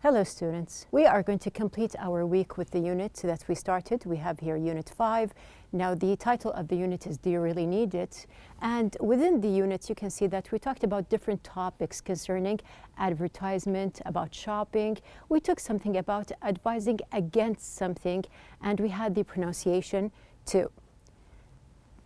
Hello students. We are going to complete our week with the unit that we started. We have here Unit 5. Now the title of the unit is Do You Really Need It? And within the unit you can see that we talked about different topics concerning advertisement, about shopping. We took something about advising against something, and we had the pronunciation too.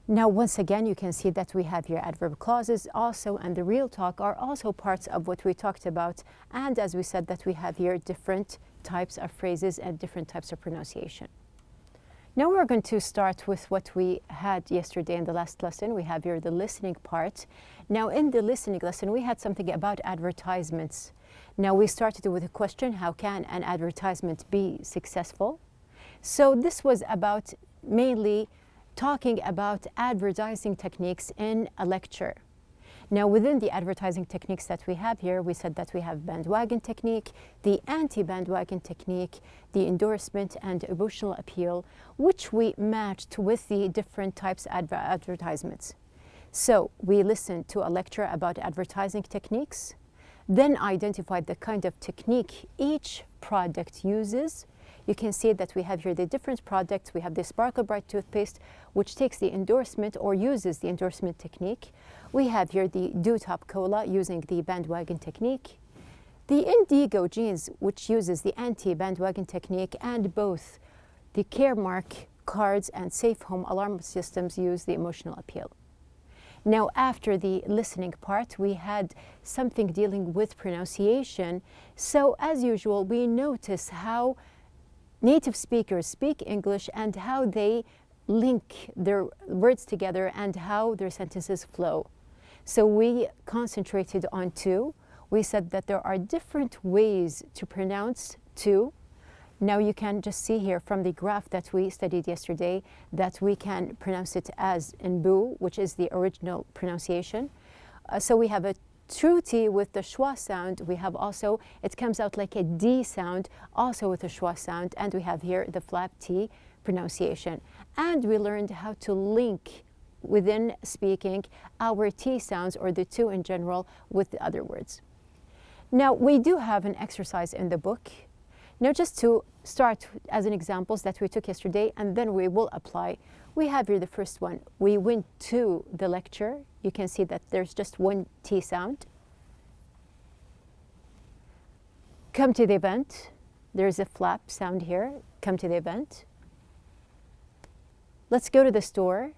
Now, once again, you can see that we have here adverb clauses also, and the real talk are also parts of what we talked about. And as we said, that we have here different types of phrases and different types of pronunciation. Now we're going to start with what we had yesterday in the last lesson. We have here the listening part. Now in the listening lesson, we had something about advertisements. Now we started with a question, how can an advertisement be successful? So this was about mainly talking about advertising techniques in a lecture. Now within the advertising techniques that we have here, we said that we have bandwagon technique, the anti-bandwagon technique, the endorsement and emotional appeal, which we matched with the different types of advertisements. So we listened to a lecture about advertising techniques, then identified the kind of technique each product uses. You can see that we have here the different products. We have the Sparkle Bright toothpaste, which takes the endorsement or uses the endorsement technique. We have here the Dew Top Cola using the bandwagon technique. The Indigo jeans, which uses the anti-bandwagon technique, and both the Caremark cards and Safe Home alarm systems use the emotional appeal. Now, after the listening part, we had something dealing with pronunciation. So as usual, we notice how native speakers speak English and how they link their words together and how their sentences flow. So we concentrated on two. We said that there are different ways to pronounce two. Now you can just see here from the graph that we studied yesterday that we can pronounce it as in boo, which is the original pronunciation. So we have a true T with the schwa sound. We have also, it comes out like a D sound, also with a schwa sound, and we have here the flap T pronunciation. And we learned how to link within speaking our T sounds, or the two in general, with the other words. Now we do have an exercise in the book. Now just to start as an examples that we took yesterday, and then we will apply. We have here the first one. We went to the lecture. You can see that there's just one T sound. Come to the event. There's a flap sound here. Come to the event. Let's go to the store.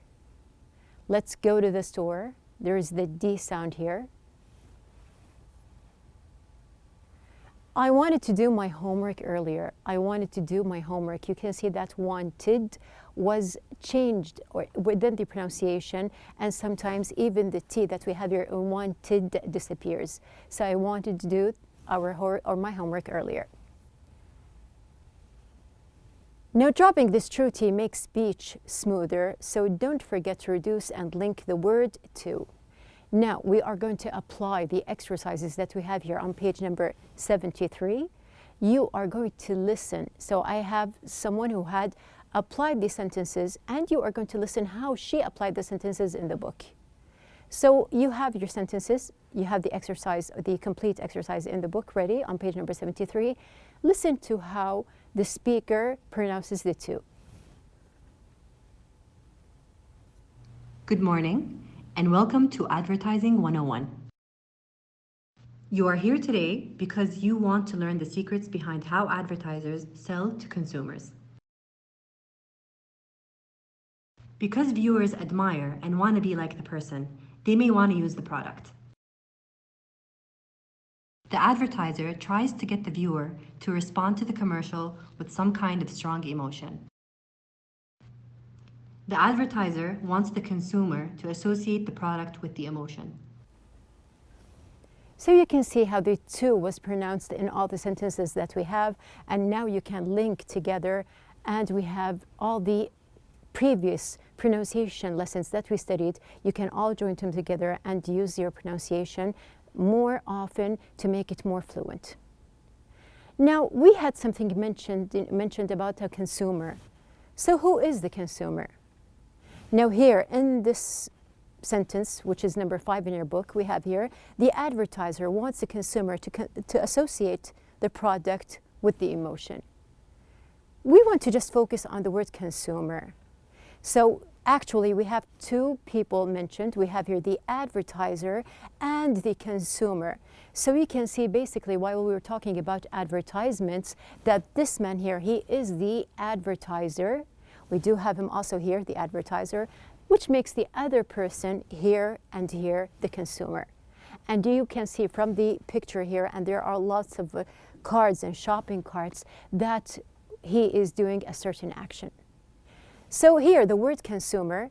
Let's go to the store. There's the D sound here. I wanted to do my homework earlier. I wanted to do my homework. You can see that wanted was changed within the pronunciation, and sometimes even the T that we have here, wanted, disappears. So I wanted to do my homework earlier. Now dropping this true T makes speech smoother, so don't forget to reduce and link the word to. Now we are going to apply the exercises that we have here on page number 73. You are going to listen. So I have someone who had applied these sentences, and you are going to listen how she applied the sentences in the book. So you have your sentences, you have the exercise, the complete exercise in the book ready on page number 73. Listen to how the speaker pronounces the two. Good morning, and welcome to Advertising 101. You are here today because you want to learn the secrets behind how advertisers sell to consumers. Because viewers admire and want to be like the person, they may want to use the product. The advertiser tries to get the viewer to respond to the commercial with some kind of strong emotion. The advertiser wants the consumer to associate the product with the emotion. So you can see how the two was pronounced in all the sentences that we have, and now you can link together, and we have all the previous pronunciation lessons that we studied. You can all join them together and use your pronunciation more often to make it more fluent. Now we had something mentioned about a consumer. So who is the consumer? Now here in this sentence, which is number 5 in your book, we have here, the advertiser wants the consumer to associate the product with the emotion. We want to just focus on the word consumer. So actually, we have two people mentioned. We have here the advertiser and the consumer. So you can see basically while we were talking about advertisements that this man here, he is the advertiser. We do have him also here, the advertiser, which makes the other person here and here the consumer. And you can see from the picture here, and there are lots of cards and shopping carts, that he is doing a certain action. So here, the word consumer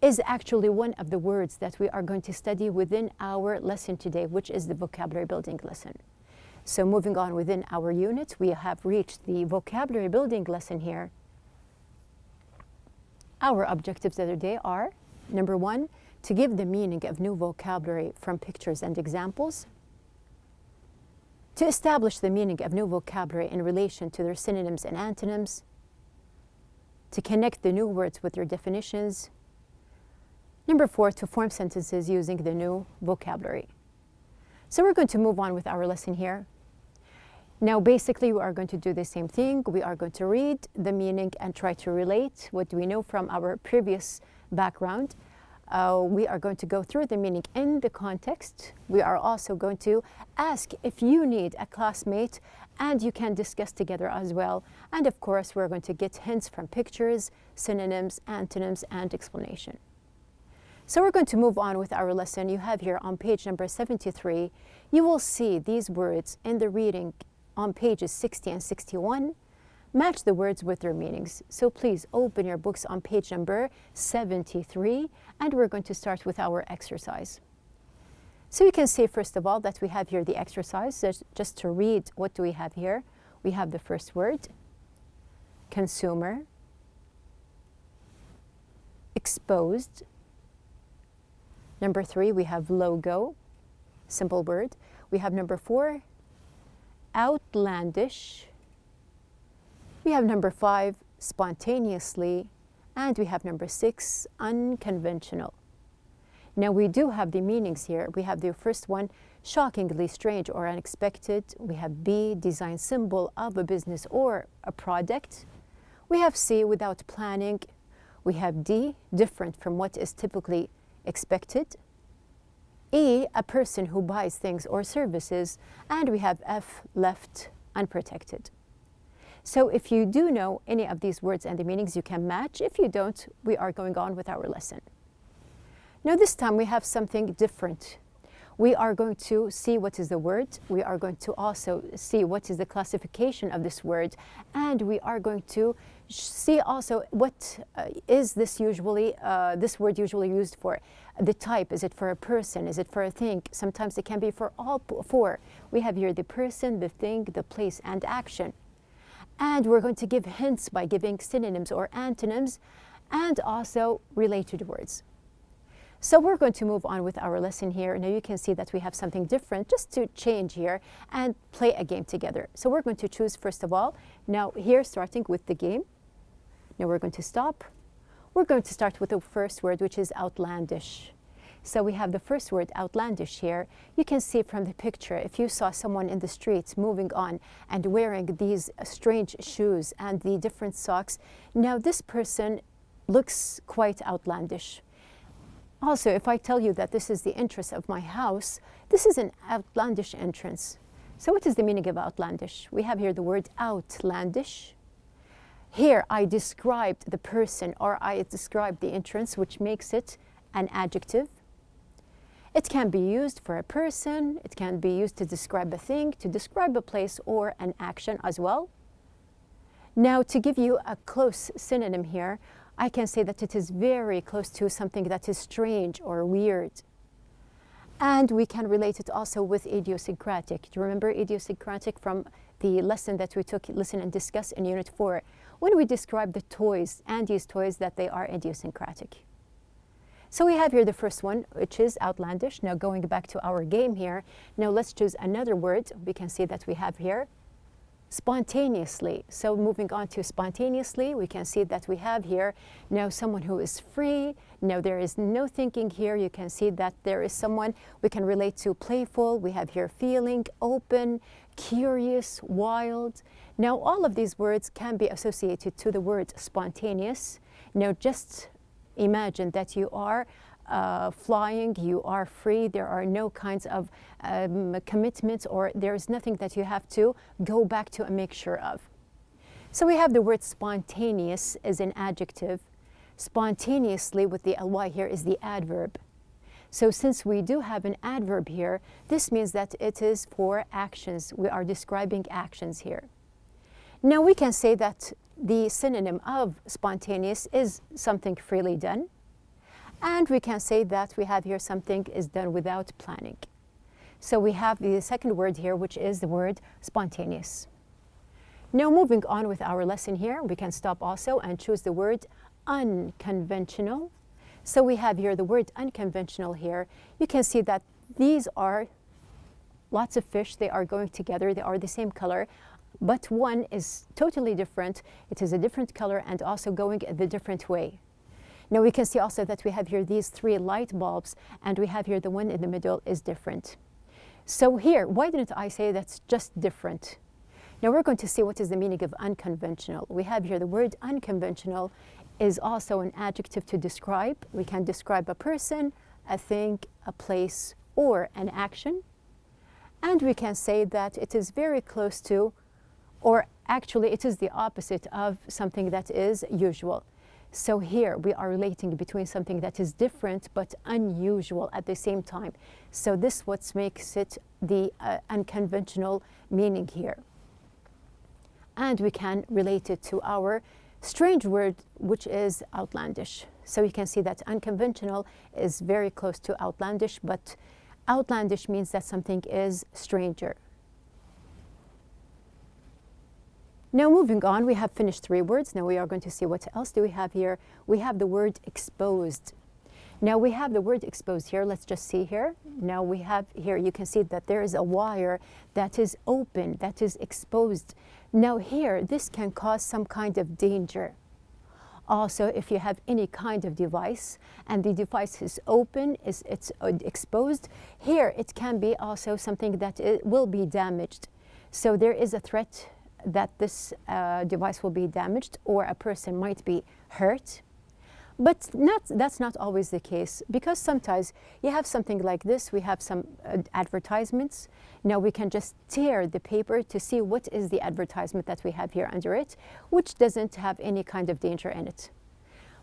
is actually one of the words that we are going to study within our lesson today, which is the vocabulary building lesson. So moving on within our unit, we have reached the vocabulary building lesson here. Our objectives of the day are, number one, to give the meaning of new vocabulary from pictures and examples, to establish the meaning of new vocabulary in relation to their synonyms and antonyms, to connect the new words with their definitions. Number four, to form sentences using the new vocabulary. So we're going to move on with our lesson here. Now basically we are going to do the same thing. We are going to read the meaning and try to relate what we know from our previous background. We are going to go through the meaning in the context. We are also going to ask if you need a classmate, and you can discuss together as well. And of course, we're going to get hints from pictures, synonyms, antonyms, and explanation. So we're going to move on with our lesson. You have here on page number 73, you will see these words in the reading on pages 60 and 61. Match the words with their meanings. So please open your books on page number 73, and we're going to start with our exercise. So you can see first of all that we have here the exercise. Just to read, what do we have here? We have the first word, consumer, exposed. Number 3, we have logo, simple word. We have number 4, outlandish. We have number 5, spontaneously, and we have number 6, unconventional. Now we do have the meanings here. We have the first one, shockingly strange or unexpected. We have B, design symbol of a business or a product. We have C, without planning. We have D, different from what is typically expected. E, a person who buys things or services. And we have F, left unprotected. So if you do know any of these words and the meanings, you can match. If you don't, we are going on with our lesson. Now this time we have something different. We are going to see what is the word. We are going to also see what is the classification of this word. And we are going to see also what is this usually, this word usually used for. The type, is it for a person? Is it for a thing? Sometimes it can be for all four. We have here the person, the thing, the place, and action. And we're going to give hints by giving synonyms or antonyms and also related words. So we're going to move on with our lesson here. Now you can see that we have something different just to change here and play a game together. So we're going to choose first of all, now here starting with the game. Now we're going to stop. We're going to start with the first word, which is outlandish. So we have the first word, outlandish, here. You can see from the picture, if you saw someone in the streets moving on and wearing these strange shoes and the different socks, now this person looks quite outlandish. Also, if I tell you that this is the entrance of my house, this is an outlandish entrance. So what is the meaning of outlandish? We have here the word outlandish. Here I described the person, or I described the entrance, which makes it an adjective. It can be used for a person, it can be used to describe a thing, to describe a place or an action as well. Now to give you a close synonym here, I can say that it is very close to something that is strange or weird. And we can relate it also with idiosyncratic. Do you remember idiosyncratic from the lesson that we took, listen and discuss in Unit 4, when we described the toys, Andy's toys, that they are idiosyncratic. So we have here the first one, which is outlandish. Now going back to our game here, now let's choose another word. We can see that we have here Spontaneously. So moving on to spontaneously, we can see that we have here now someone who is free. Now there is no thinking here. You can see that there is someone we can relate to playful. We have here feeling, open, curious, wild. Now all of these words can be associated to the word spontaneous. Now just imagine that you are flying, you are free, there are no kinds of commitments, or there is nothing that you have to go back to and make sure of. So we have the word spontaneous as an adjective. Spontaneously with the ly here is the adverb. So since we do have an adverb here, this means that it is for actions. We are describing actions here. Now we can say that the synonym of spontaneous is something freely done. And we can say that we have here something is done without planning. So we have the second word here, which is the word spontaneous. Now moving on with our lesson here, we can stop also and choose the word unconventional. So we have here the word unconventional here. You can see that these are lots of fish. They are going together. They are the same color, but one is totally different. It is a different color and also going the different way. Now we can see also that we have here these 3 light bulbs, and we have here the one in the middle is different. So here, why didn't I say that's just different? Now we're going to see what is the meaning of unconventional. We have here the word unconventional is also an adjective to describe. We can describe a person, a thing, a place, or an action. And we can say that it is very close to, or actually it is the opposite of something that is usual. So here we are relating between something that is different but unusual at the same time. So this what makes it the unconventional meaning here. And we can relate it to our strange word, which is outlandish. So you can see that unconventional is very close to outlandish, but outlandish means that something is stranger. Now moving on, we have finished 3 words. Now we are going to see what else do we have here. We have the word exposed. Now we have the word exposed here. Let's just see here. Now we have here, you can see that there is a wire that is open, that is exposed. Now here, this can cause some kind of danger. Also, if you have any kind of device and the device is open, it's exposed, here it can be also something that it will be damaged. So there is a threat that this device will be damaged or a person might be hurt. But that's not always the case, because sometimes you have something like this. We have some advertisements. Now we can just tear the paper to see what is the advertisement that we have here under it, which doesn't have any kind of danger in it.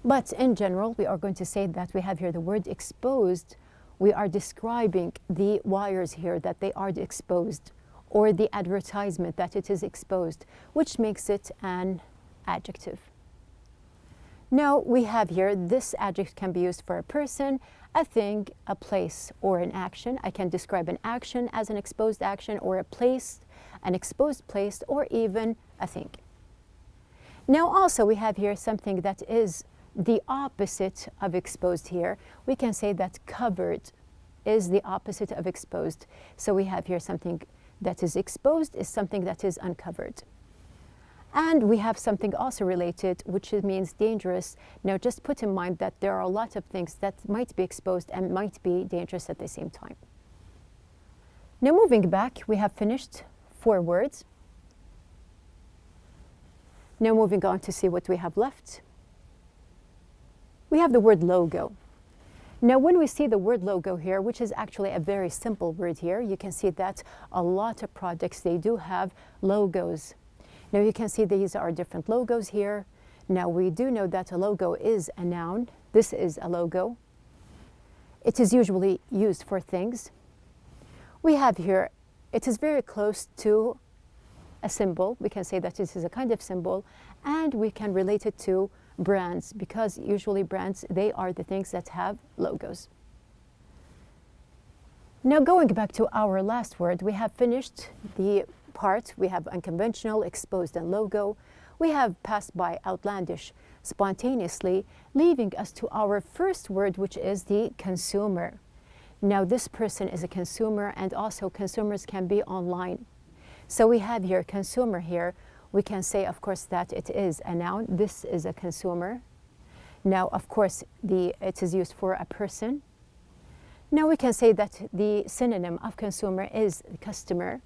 But in general, we are going to say that we have here the word exposed. We are describing the wires here, that they are exposed, or the advertisement that it is exposed, which makes it an adjective. Now we have here, this adjective can be used for a person, a thing, a place, or an action. I can describe an action as an exposed action, or a place, an exposed place, or even a thing. Now also we have here something that is the opposite of exposed here. We can say that covered is the opposite of exposed. So we have here something that is exposed is something that is uncovered. And we have something also related, which means dangerous. Now just put in mind that there are a lot of things that might be exposed and might be dangerous at the same time. Now moving back, we have finished 4 words. Now moving on to see what we have left. We have the word logo. Now when we see the word logo here, which is actually a very simple word here, you can see that a lot of products, they do have logos. Now you can see these are different logos here. Now we do know that a logo is a noun. This is a logo. It is usually used for things. We have here, it is very close to a symbol. We can say that this is a kind of symbol, and we can relate it to brands, because usually brands, they are the things that have logos. Now going back to our last word, we have finished the part. We have unconventional, exposed, and logo. We have passed by outlandish, spontaneously, leaving us to our first word, which is the consumer. Now this person is a consumer, and also consumers can be online. So we have here consumer here. We can say, of course, that it is a noun. This is a consumer. Now, of course, it is used for a person. Now we can say that the synonym of consumer is customer.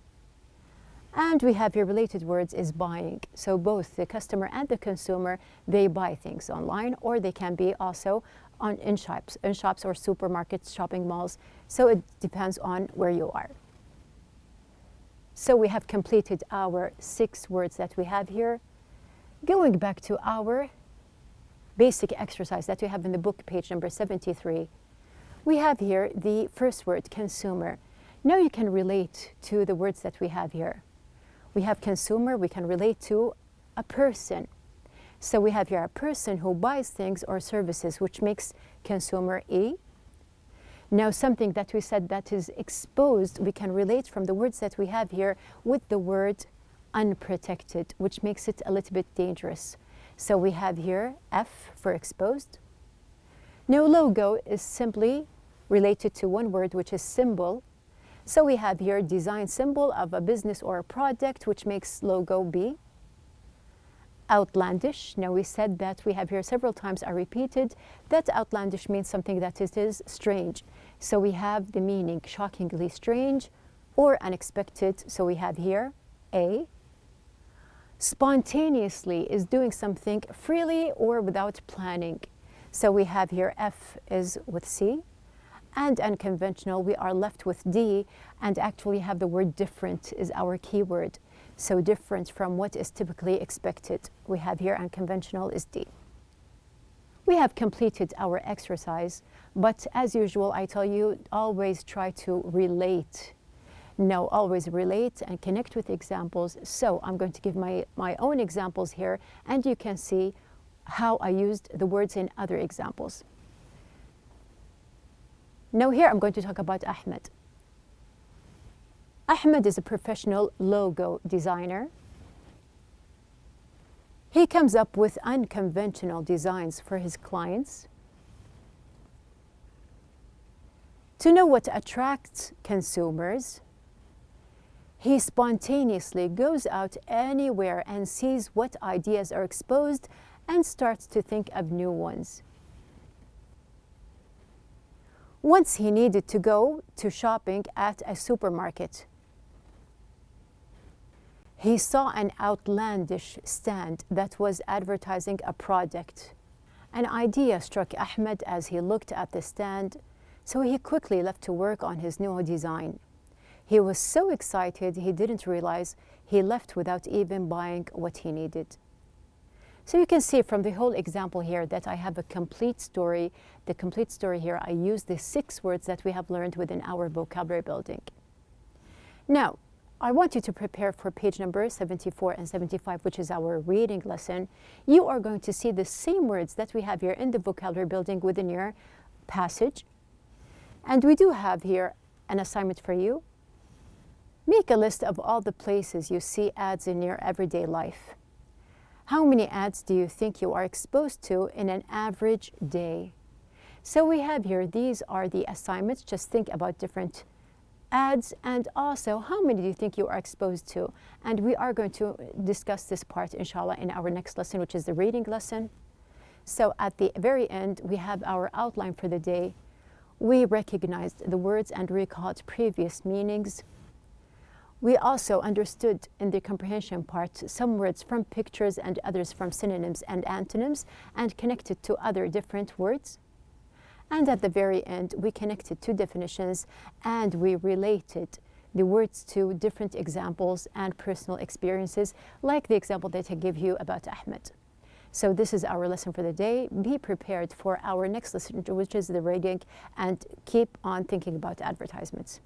And we have here related words is buying. So both the customer and the consumer, they buy things online, or they can be also in shops or supermarkets, shopping malls. So it depends on where you are. So we have completed our 6 words that we have here. Going back to our basic exercise that we have in the book, page number 73, we have here the first word, consumer. Now you can relate to the words that we have here. We have consumer, we can relate to a person. So we have here a person who buys things or services, which makes consumer E. Now something that we said that is exposed, we can relate from the words that we have here with the word unprotected, which makes it a little bit dangerous. So we have here F for exposed. Now logo is simply related to one word, which is symbol. So we have here design symbol of a business or a product, which makes logo B. Outlandish. Now we said that we have here several times, I repeated, that outlandish means something that it is strange. So we have the meaning shockingly strange or unexpected. So we have here A. Spontaneously is doing something freely or without planning. So we have here F is with C. And unconventional, we are left with D, and actually have the word different is our key word. So different from what is typically expected. We have here unconventional is D. We have completed our exercise, but as usual, I tell you, always try to relate. No, always relate and connect with examples. So I'm going to give my own examples here, and you can see how I used the words in other examples. Now here I'm going to talk about Ahmed. Ahmed is a professional logo designer. He comes up with unconventional designs for his clients. To know what attracts consumers, he spontaneously goes out anywhere and sees what ideas are exposed and starts to think of new ones. Once he needed to go to shopping at a supermarket. He saw an outlandish stand that was advertising a product. An idea struck Ahmed as he looked at the stand, so he quickly left to work on his new design. He was so excited he didn't realize he left without even buying what he needed. So you can see from the whole example here that I have a complete story. The complete story here, I use the 6 words that we have learned within our vocabulary building. Now, I want you to prepare for page number 74 and 75, which is our reading lesson. You are going to see the same words that we have here in the vocabulary building within your passage. And we do have here an assignment for you. Make a list of all the places you see ads in your everyday life. How many ads do you think you are exposed to in an average day? So we have here, these are the assignments. Just think about different ads, and also how many do you think you are exposed to? And we are going to discuss this part, inshallah, in our next lesson, which is the reading lesson. So at the very end, we have our outline for the day. We recognized the words and recalled previous meanings. We also understood in the comprehension part some words from pictures and others from synonyms and antonyms, and connected to other different words. And at the very end, we connected to definitions, and we related the words to different examples and personal experiences, like the example that I gave you about Ahmed. So this is our lesson for the day. Be prepared for our next lesson, which is the reading, and keep on thinking about advertisements.